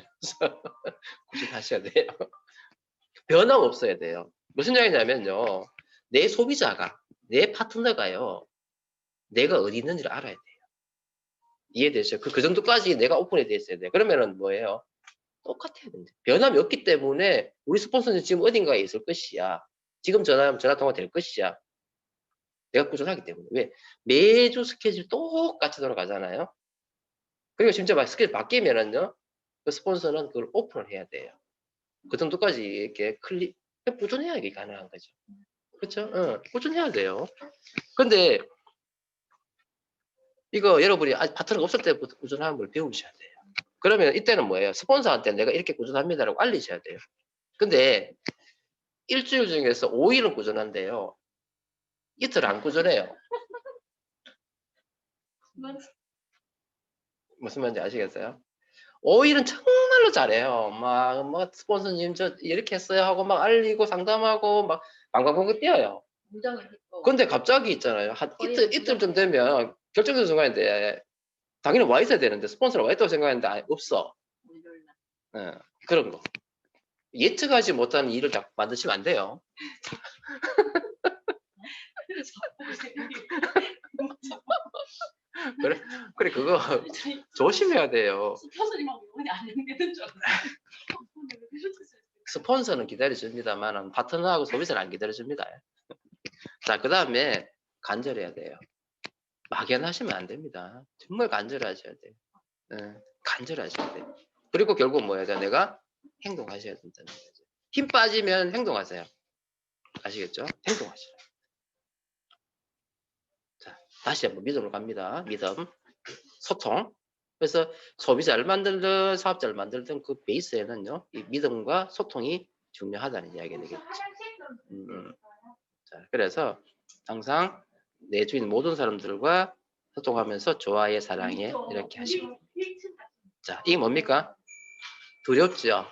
꾸준하셔야 돼요. 변함 없어야 돼요. 무슨 얘기냐면요. 내 소비자가, 내 파트너가요. 내가 어디 있는지를 알아야 돼요. 이해되죠? 그 정도까지 내가 오픈이 돼 있어야 돼요. 그러면은 뭐예요? 똑같아야 된다. 변함이 없기 때문에 우리 스폰서는 지금 어딘가에 있을 것이야. 지금 전화하면 전화 통화 될 것이야. 내가 꾸준하기 때문에. 왜? 매주 스케줄 똑같이 돌아가잖아요. 그리고 진짜 막 스케줄 바뀌면은요. 그 스폰서는 그걸 오픈을 해야 돼요. 그 정도까지 이렇게 꾸준해야 이게 가능한 거죠. 그렇죠? 꾸준해야 돼요. 근데 이거 여러분이 아직 파트너가 없을 때부터 꾸준한 걸 배우셔야 돼요. 그러면 이때는 뭐예요? 스폰서한테 내가 이렇게 꾸준합니다라고 알리셔야 돼요. 근데 일주일 중에서 5일은 꾸준한데요. 이틀 안 꾸준해요. 무슨 말인지 아시겠어요? 5일은 정말로 잘해요. 막 스폰서님 저 이렇게 했어요 하고 막 알리고 상담하고 막 방방방방 뛰어요. 근데 갑자기 있잖아요. 한 이틀쯤 되면 결정적인 순간인데 당연히 와 있어야 되는데 스폰서가 와 있다고 생각했는데 없어. 그런 거. 예측하지 못하는 일을 자꾸 만드시면 안 돼요. 그래 그거 조심해야 돼요. 스폰서님하고 영원히 안 연결된 줄 알았어요. 스폰서는 기다려줍니다만 파트너하고 소비자는 안 기다려줍니다. 자, 그 다음에 간절해야 돼요. 막연하시면 안 됩니다. 정말 간절하셔야 돼요. 간절하셔야 돼요. 그리고 결국 뭐예요? 내가 행동하셔야 된다는 거죠. 힘 빠지면 행동하세요. 아시겠죠? 행동하시라. 자, 다시 한번 믿음으로 갑니다. 믿음, 소통. 그래서 소비자를 만들든 사업자를 만들든 그 베이스에는요, 이 믿음과 소통이 중요하다는 이야기가 되겠죠. 자, 그래서 항상 내 주인 모든 사람들과 소통하면서 좋아해, 사랑해 이렇게 하시고. 자, 이게 뭡니까? 두렵죠.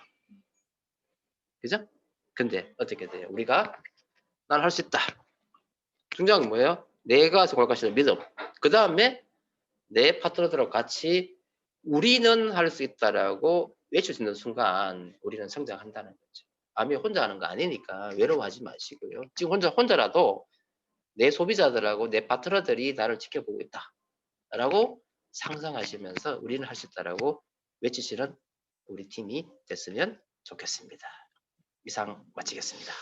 그죠? 근데 어떻게 돼요? 우리가 난 할 수 있다. 중요한 건 뭐예요? 내가 성공할 것이라는 믿음. 그 다음에 내 파트너들하고 같이 우리는 할 수 있다라고 외칠 수 있는 순간 우리는 성장한다는 거죠. 아미 혼자 하는 거 아니니까 외로워하지 마시고요. 지금 혼자라도 내 소비자들하고 내 파트너들이 나를 지켜보고 있다라고 상상하시면서 우리는 할 수 있다라고 외치시는 우리 팀이 됐으면 좋겠습니다. 이상 마치겠습니다.